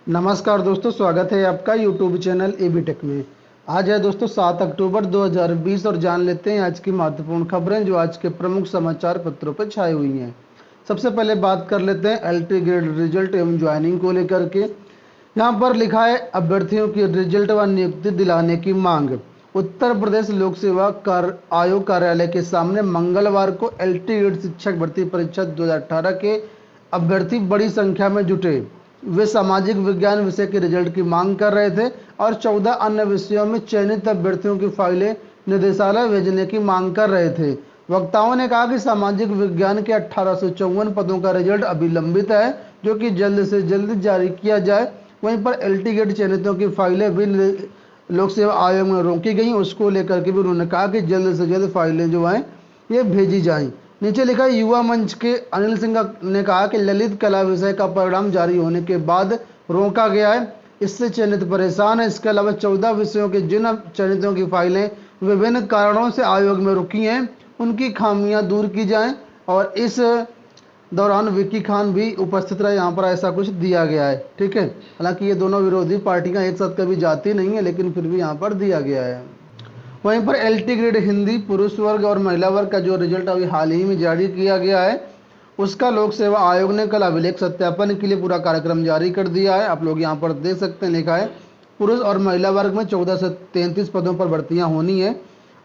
नमस्कार दोस्तों, स्वागत है आपका यूट्यूब चैनल एबी टेक में। आज है दोस्तों 7 अक्टूबर 2020 और जान लेते हैं आज की महत्वपूर्ण खबरें जो आज के प्रमुख समाचार पत्रों पर छाई हुई हैं। सबसे पहले बात कर लेते हैं एलटी ग्रेड रिजल्ट एवं ज्वाइनिंग को लेकर के। यहाँ पर लिखा है अभ्यर्थियों की रिजल्ट व नियुक्ति दिलाने की मांग। उत्तर प्रदेश लोक सेवा आयोग कार्यालय के सामने मंगलवार को एलटी ग्रेड शिक्षक भर्ती परीक्षा 2018 के अभ्यर्थी बड़ी संख्या में जुटे। वे सामाजिक विज्ञान विषय के रिजल्ट की मांग कर रहे थे और 14 अन्य विषयों में चयनित अभ्यर्थियों की फाइलें निदेशालय भेजने की मांग कर रहे थे। वक्ताओं ने कहा कि सामाजिक विज्ञान के 1854 पदों का रिजल्ट अभी लंबित है, जो कि जल्द से जल्द जारी किया जाए। वहीं पर एलटी ग्रेड चयनितों की फाइलें भी लोक सेवा आयोग में रोकी गई, उसको लेकर के भी उन्होंने कहा कि जल्द से जल्द फाइलें जो हैं ये भेजी जाएं। नीचे लिखा है युवा मंच के अनिल सिंह ने कहा कि ललित कला विषय का परिणाम जारी होने के बाद रोका गया है, इससे चयनित परेशान है। इसके अलावा 14 विषयों के जिन चयनितों की फाइलें विभिन्न कारणों से आयोग में रुकी हैं, उनकी खामियां दूर की जाएं। और इस दौरान विक्की खान भी उपस्थित रहे, यहाँ पर ऐसा कुछ दिया गया है। ठीक है, हालांकि ये दोनों विरोधी पार्टियां एक साथ कभी जाती नहीं है, लेकिन फिर भी यहाँ पर दिया गया है। वहीं पर एलटी ग्रेड हिंदी पुरुष वर्ग और महिला वर्ग का जो रिजल्ट अभी हाल ही में जारी किया गया है, उसका लोक सेवा आयोग ने कल अभिलेख सत्यापन के लिए पूरा कार्यक्रम जारी कर दिया है। आप लोग यहाँ पर देख सकते हैं, लिखा है पुरुष और महिला वर्ग में 14 से 33 पदों पर भर्तियां होनी है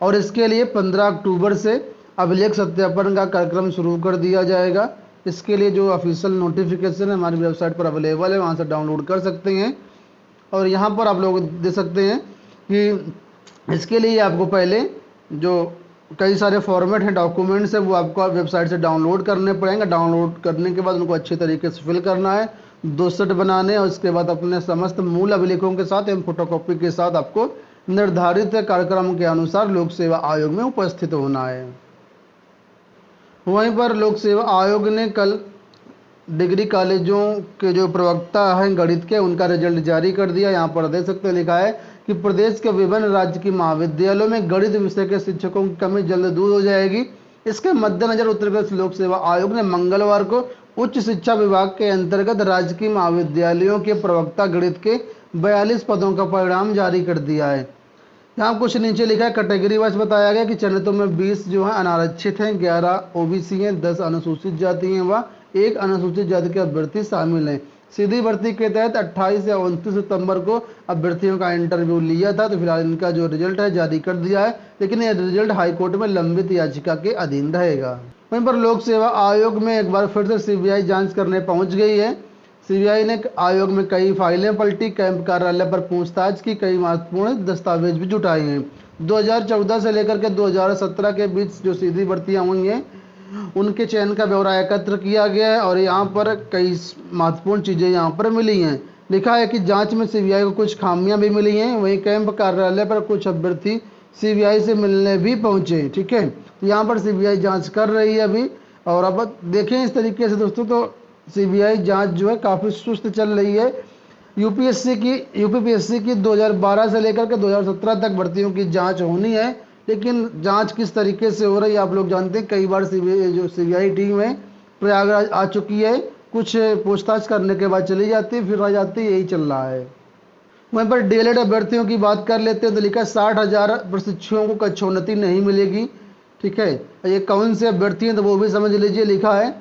और इसके लिए 15 अक्टूबर से अभिलेख सत्यापन का कार्यक्रम शुरू कर दिया जाएगा। इसके लिए जो ऑफिशियल नोटिफिकेशन है हमारी वेबसाइट पर अवेलेबल है, वहाँ से डाउनलोड कर सकते हैं। और यहाँ पर आप लोग देख सकते हैं कि इसके लिए आपको पहले जो कई सारे फॉर्मेट हैं, डॉक्यूमेंट्स है, वो आपको वेबसाइट से डाउनलोड करने पड़ेंगे। डाउनलोड करने के बाद उनको अच्छे तरीके से फिल करना है, 2 सेट बनाने, और उसके बाद अपने समस्त मूल अभिलेखों के साथ एवं फोटोकॉपी के साथ आपको निर्धारित कार्यक्रम के अनुसार लोक सेवा आयोग में उपस्थित होना है। वहीं पर लोक सेवा आयोग ने कल डिग्री कॉलेजों के जो प्रवक्ता हैं गणित के, उनका रिजल्ट जारी कर दिया। यहाँ पर देख सकते हैं, लिखा है कि प्रदेश के विभिन्न राज्य की महाविद्यालयों में गणित विषय के शिक्षकों की कमी जल्द दूर हो जाएगी। इसके मद्देनजर उत्तर प्रदेश लोक सेवा आयोग ने मंगलवार को उच्च शिक्षा विभाग के अंतर्गत राज्य की महाविद्यालयों के प्रवक्ता गणित के 42 पदों का परिणाम जारी कर दिया है। यहाँ कुछ नीचे लिखा है कैटेगरी वाइज बताया गया कि चयनितों में 20 जो है अनारक्षित हैं, 11 ओबीसी हैं, 10 अनुसूचित जाति हैं व 1 अनुसूचित जाति के अभ्यर्थी शामिल हैं। सीधी भर्ती के तहत 28 या 29 सितंबर को अभ्यर्थियों का इंटरव्यू लिया था। तो फिलहाल इनका जो रिजल्ट है जारी कर दिया है, लेकिन यह रिजल्ट हाईकोर्ट में लंबित याचिका के अधीन रहेगा। वहीं पर लोक सेवा आयोग में एक बार फिर से सीबीआई जांच करने पहुंच गई है। सीबीआई ने आयोग में कई फाइलें पलटी, कैंप कार्यालय पर पूछताछ की, कई महत्वपूर्ण दस्तावेज भी जुटाए हैं। 2014 से लेकर के 2017 के बीच जो सीधी भर्तियां हुई हैं, उनके चयन का ब्यौरा एकत्र किया गया है और यहाँ पर कई महत्वपूर्ण चीज़ें यहाँ पर मिली हैं। लिखा है कि जांच में सीबीआई को कुछ खामियां भी मिली हैं। वहीं कैंप कार्यालय पर कुछ अभ्यर्थी सीबीआई से मिलने भी पहुंचे। ठीक है, यहाँ पर सीबीआई जांच कर रही है अभी। और अब देखें इस तरीके से दोस्तों, तो सीबीआई जांच जो है काफ़ी सुस्त चल रही है। यूपीपीएससी की 2012 से लेकर के 2017 तक भर्तियों की जांच होनी है, लेकिन जांच किस तरीके से हो रही है आप लोग जानते हैं। कई बार सीबीआई टीम है प्रयागराज आ चुकी है, कुछ पूछताछ करने के बाद चली जाती है, फिर आ जाती है, यही चल रहा है। वहीं पर डीएलएड अभ्यर्थियों की बात कर लेते हैं तो लिखा 60,000 प्रशिक्षुओं को कक्षोन्नति नहीं मिलेगी। ठीक है, ये कौन से अभ्यर्थी हैं तो वो भी समझ लीजिए। लिखा है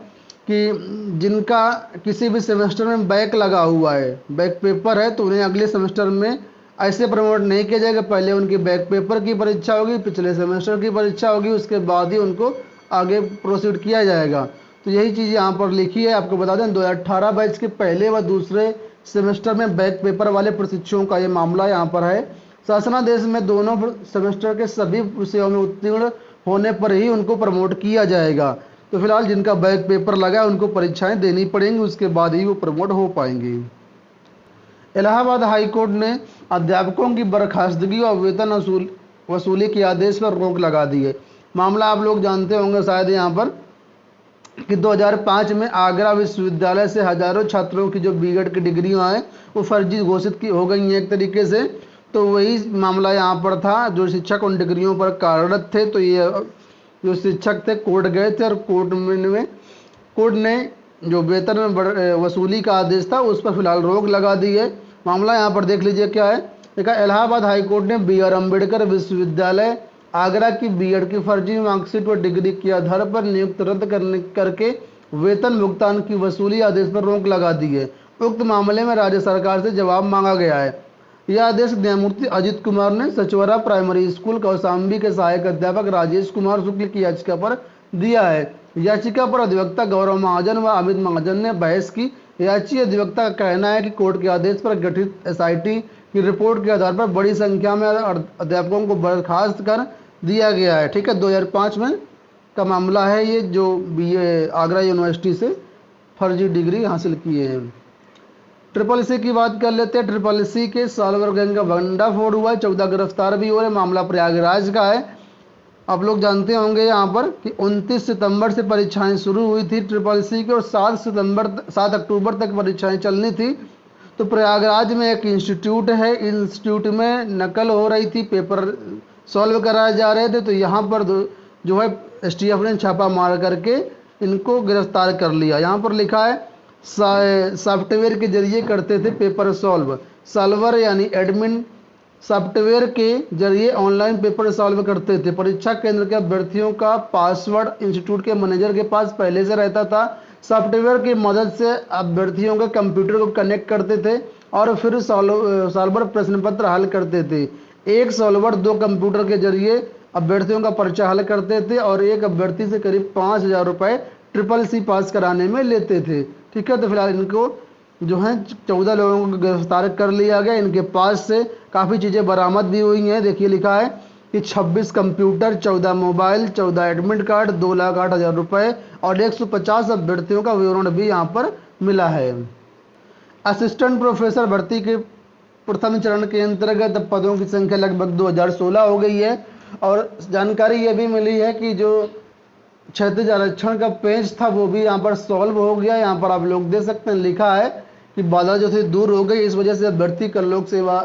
कि जिनका किसी भी सेमेस्टर में बैक लगा हुआ है, बैक पेपर है, तो उन्हें अगले सेमेस्टर में ऐसे प्रमोट नहीं किया जाएगा। पहले उनकी बैक पेपर की परीक्षा होगी, पिछले सेमेस्टर की परीक्षा होगी, उसके बाद ही उनको आगे प्रोसीड किया जाएगा। तो यही चीज़ यहाँ पर लिखी है। आपको बता दें 2018 बैच के पहले व दूसरे सेमेस्टर में बैक पेपर वाले प्रशिक्षुओं का ये मामला यहाँ पर है। शासनादेश में दोनों सेमेस्टर के सभी विषयों में उत्तीर्ण होने पर ही उनको प्रमोट किया जाएगा। तो फिलहाल जिनका बैक पेपर लगा है उनको परीक्षाएं देनी पड़ेंगी, उसके बाद ही वो प्रमोट हो पाएंगे। इलाहाबाद हाईकोर्ट ने अध्यापकों की बर्खास्तगी और वेतन वसूली के आदेश पर रोक लगा दी है। मामला आप लोग जानते होंगे शायद यहाँ पर कि 2005 में आगरा विश्वविद्यालय से हजारों छात्रों की जो बीएड की डिग्रियाँ हैं वो फर्जी घोषित की हो गई हैं एक तरीके से। तो वही मामला यहाँ पर था, जो शिक्षक उन डिग्रियों पर कार्यरत थे। तो ये जो शिक्षक थे कोर्ट गए थे और कोर्ट ने जो वेतन में वसूली का आदेश था उस पर फिलहाल रोक लगा दी है। मामला यहाँ पर देख लीजिए क्या है। देखा, इलाहाबाद हाईकोर्ट ने BR अम्बेडकर विश्वविद्यालय आगरा की B.Ed की फर्जी मार्कशीट व डिग्री के आधार पर नियुक्त रद्द करके वेतन भुगतान की वसूली आदेश पर रोक लगा दी है। उक्त मामले में राज्य सरकार से जवाब मांगा गया है। यह आदेश न्यायमूर्ति अजित कुमार ने सचवरा प्राइमरी स्कूल कौशाम्बी के सहायक अध्यापक राजेश कुमार शुक्ल की याचिका पर दिया है। याचिका पर अधिवक्ता गौरव महाजन व अमित महाजन ने बहस की। याचिका अधिवक्ता का कहना है कि कोर्ट के आदेश पर गठित SIT की रिपोर्ट के आधार पर बड़ी संख्या में अध्यापकों को बर्खास्त कर दिया गया है। ठीक है, 2005 में का मामला है ये, जो BA आगरा यूनिवर्सिटी से फर्जी डिग्री हासिल किए हैं। SSS की बात कर लेते हैं। SSS के सालवर गैंग का भंडाफोड़ हुआ है, 14 गिरफ्तार भी हो रहे। मामला प्रयागराज का है। आप लोग जानते होंगे यहाँ पर कि 29 सितंबर से परीक्षाएं शुरू हुई थी SSS की, और 7 अक्टूबर तक परीक्षाएं चलनी थी। तो प्रयागराज में एक इंस्टीट्यूट है, इंस्टीट्यूट में नकल हो रही थी, पेपर सॉल्व कराए जा रहे थे। तो यहाँ पर जो है STF ने छापा मार करके इनको गिरफ्तार कर लिया। यहाँ पर लिखा है सॉफ्टवेयर के जरिए करते थे पेपर सॉल्व। सॉल्वर यानी एडमिन सॉफ्टवेयर के जरिए ऑनलाइन पेपर सॉल्व करते थे। परीक्षा केंद्र के अभ्यर्थियों का पासवर्ड इंस्टीट्यूट के मैनेजर के पास पहले से रहता था। सॉफ्टवेयर की मदद से अभ्यर्थियों के कंप्यूटर को कनेक्ट करते थे और फिर सॉल्वर प्रश्न पत्र हल करते थे। एक सॉल्वर 2 कंप्यूटर के जरिए अभ्यर्थियों का पर्चा हल करते थे और एक अभ्यर्थी से करीब 5,000 रुपये SSS पास कराने में लेते थे। ठीक है, तो फिलहाल इनको जो है 14 लोगों को गिरफ्तार कर लिया गया। इनके पास से काफ़ी चीज़ें बरामद भी हुई हैं। देखिए लिखा है कि 26 कंप्यूटर, 14 मोबाइल, 14 एडमिट कार्ड, 2,08,000 रुपये और 150 अभ्यर्थियों का विवरण भी यहाँ पर मिला है। असिस्टेंट प्रोफेसर भर्ती के प्रथम चरण के अंतर्गत पदों की संख्या लगभग 2016 हो गई है। और जानकारी ये भी मिली है कि जो क्षैतिज आरक्षण का पेज था वो भी यहाँ पर सॉल्व हो गया। यहाँ पर आप लोग देख सकते हैं, लिखा है कि बाधा जो थी दूर हो गई। इस वजह से अभ्यर्थी कर लोक सेवा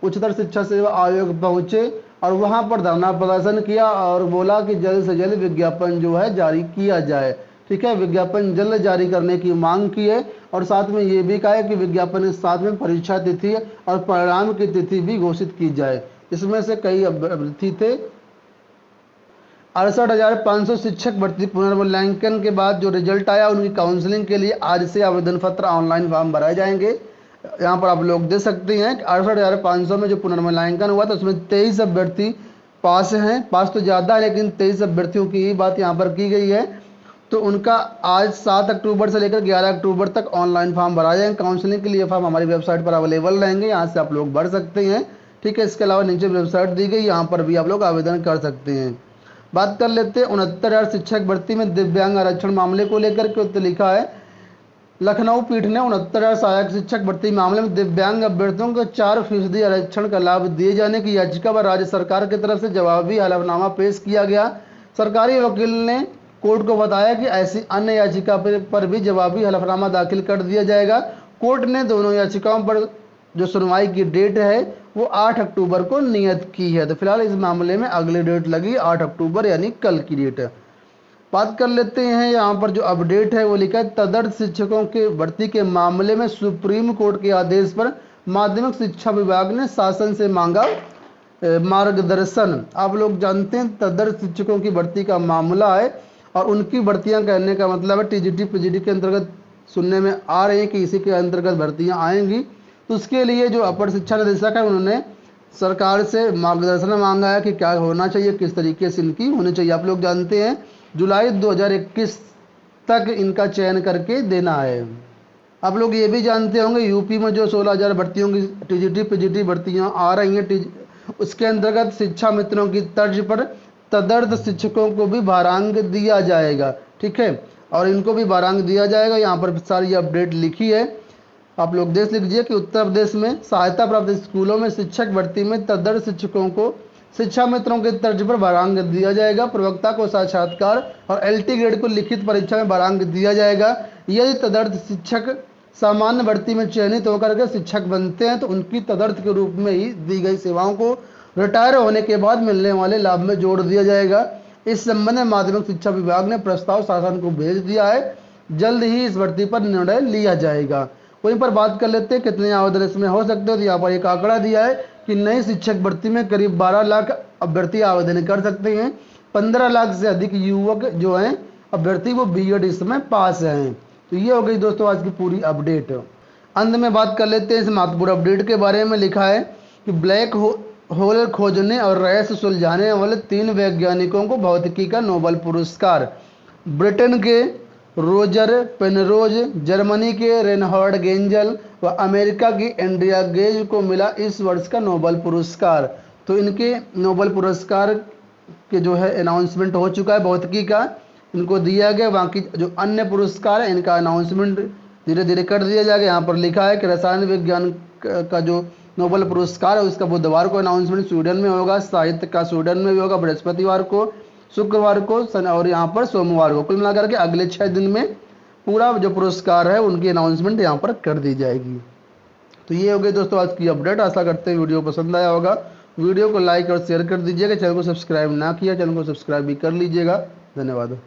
उच्चतर शिक्षा सेवा आयोग पहुँचे और वहाँ पर धरना प्रदर्शन किया और बोला कि जल्द से जल्द विज्ञापन जो है जारी किया जाए। ठीक है, विज्ञापन जल्द जारी करने की मांग की है और साथ में ये भी कहा है कि विज्ञापन के साथ में परीक्षा तिथि और परिणाम की तिथि भी घोषित की जाए। इसमें से कई अभ्यर्थी थे। 68,500 शिक्षक भर्ती पुनर्मूल्यांकन के बाद जो रिजल्ट आया उनकी काउंसलिंग के लिए आज से आवेदन पत्र ऑनलाइन फॉर्म भराए जाएंगे। यहाँ पर आप लोग देख सकते हैं कि 68,500 में जो पुनर्मूल्यांकन हुआ था उसमें 23 अभ्यर्थी पास हैं। पास तो ज़्यादा है लेकिन 23 अभ्यर्थियों की ही बात यहाँ पर की गई है। तो उनका आज 7 अक्टूबर से लेकर 11 अक्टूबर तक ऑनलाइन फॉर्म भरा जाएंगे। काउंसलिंग के लिए फॉर्म हमारी वेबसाइट पर अवेलेबल रहेंगे, यहाँ से आप लोग भर सकते हैं। ठीक है, इसके अलावा नीचे वेबसाइट दी गई, यहाँ पर भी आप लोग आवेदन कर सकते हैं। बात कर लेते हैं 69,000 शिक्षक भर्ती में दिव्यांग आरक्षण मामले को लेकर के। तो लिखा है लखनऊ पीठ ने 69,000 सहायक शिक्षक भर्ती मामले में दिव्यांग अभ्यर्थियों को 4% आरक्षण का लाभ दिए जाने की याचिका पर राज्य सरकार की तरफ से जवाबी हलफनामा पेश किया गया। सरकारी वकील ने कोर्ट को बताया कि ऐसी अन्य याचिका पर भी जवाबी हलफनामा दाखिल कर दिया जाएगा। कोर्ट ने दोनों याचिकाओं पर जो सुनवाई की डेट है वो 8 अक्टूबर को नियत की है। तो फिलहाल इस मामले में अगली डेट लगी 8 अक्टूबर यानी कल की डेट है। बात कर लेते हैं यहाँ पर जो अपडेट है वो लिखा है तदर्थ शिक्षकों के भर्ती के मामले में सुप्रीम कोर्ट के आदेश पर माध्यमिक शिक्षा विभाग ने शासन से मांगा मार्गदर्शन। आप लोग जानते हैं तदर्थ शिक्षकों की भर्ती का मामला है और उनकी भर्तियां कहने का मतलब है TGT PGT के अंतर्गत सुनने में आ रहे हैं कि इसी के अंतर्गत भर्तियां आएंगी। तो उसके लिए जो अपर शिक्षा निदेशक है उन्होंने सरकार से मार्गदर्शन मांगा है कि क्या होना चाहिए, किस तरीके से इनकी होनी चाहिए। आप लोग जानते हैं जुलाई 2021 तक इनका चयन करके देना है। आप लोग ये भी जानते होंगे यूपी में जो 16,000 भर्तियों की TGT PGT भर्तियाँ आ रही हैं, उसके अंतर्गत शिक्षा मित्रों की तर्ज पर तदर्थ शिक्षकों को भी भारांक दिया जाएगा। ठीक है, और इनको भी भारांक दिया जाएगा। यहाँ पर सारी अपडेट लिखी है, आप लोग देख लीजिए कि उत्तर प्रदेश में सहायता प्राप्त स्कूलों में शिक्षक भर्ती में तदर्थ शिक्षकों को शिक्षा मित्रों के तर्ज पर भारांक दिया जाएगा। प्रवक्ता को साक्षात्कार और LT ग्रेड को लिखित परीक्षा में भारांक दिया जाएगा। यदि तदर्थ शिक्षक सामान्य भर्ती में चयनित होकर के शिक्षक बनते हैं तो उनकी तदर्थ के रूप में ही दी गई सेवाओं को रिटायर होने के बाद मिलने वाले लाभ में जोड़ दिया जाएगा। इस संबंध में माध्यमिक शिक्षा विभाग ने प्रस्ताव शासन को भेज दिया है। जल्द ही इस भर्ती पर निर्णय लिया जाएगा। वहीं पर बात कर लेते हैं कितने आवेदन इसमें हो सकते हैं। तो यहाँ पर एक आंकड़ा दिया है कि नई शिक्षक भर्ती में करीब 12 लाख अभ्यर्थी आवेदन कर सकते हैं। 15 लाख से अधिक युवक जो हैं अभ्यर्थी वो बीएड इसमें पास हैं। तो ये हो गई दोस्तों आज की पूरी अपडेट। अंत में बात कर लेते हैं इस महत्वपूर्ण अपडेट के बारे में। लिखा है कि ब्लैक होल खोजने और रहस्य सुलझाने वाले 3 वैज्ञानिकों को भौतिकी का नोबेल पुरस्कार। ब्रिटेन के रोजर पेनरोज, जर्मनी के रेनहार्ड गेंजल व अमेरिका की एंड्रिया गेज को मिला इस वर्ष का नोबेल पुरस्कार। तो इनके नोबेल पुरस्कार के जो है अनाउंसमेंट हो चुका है भौतिकी का, इनको दिया गया। बाकी जो अन्य पुरस्कार है इनका अनाउंसमेंट धीरे धीरे कर दिया जाएगा। यहाँ पर लिखा है कि रसायन विज्ञान का जो नोबेल पुरस्कार है उसका बुधवार को अनाउंसमेंट स्वीडन में होगा, साहित्य का स्वीडन में भी होगा बृहस्पतिवार को, शुक्रवार को और यहाँ पर सोमवार को। कुल मिलाकर के अगले 6 दिन में पूरा जो पुरस्कार है उनकी अनाउंसमेंट यहाँ पर कर दी जाएगी। तो ये हो गई दोस्तों आज की अपडेट। आशा करते हैं वीडियो पसंद आया होगा। वीडियो को लाइक और शेयर कर दीजिएगा। चैनल को सब्सक्राइब ना किया, चैनल को सब्सक्राइब भी कर लीजिएगा। धन्यवाद।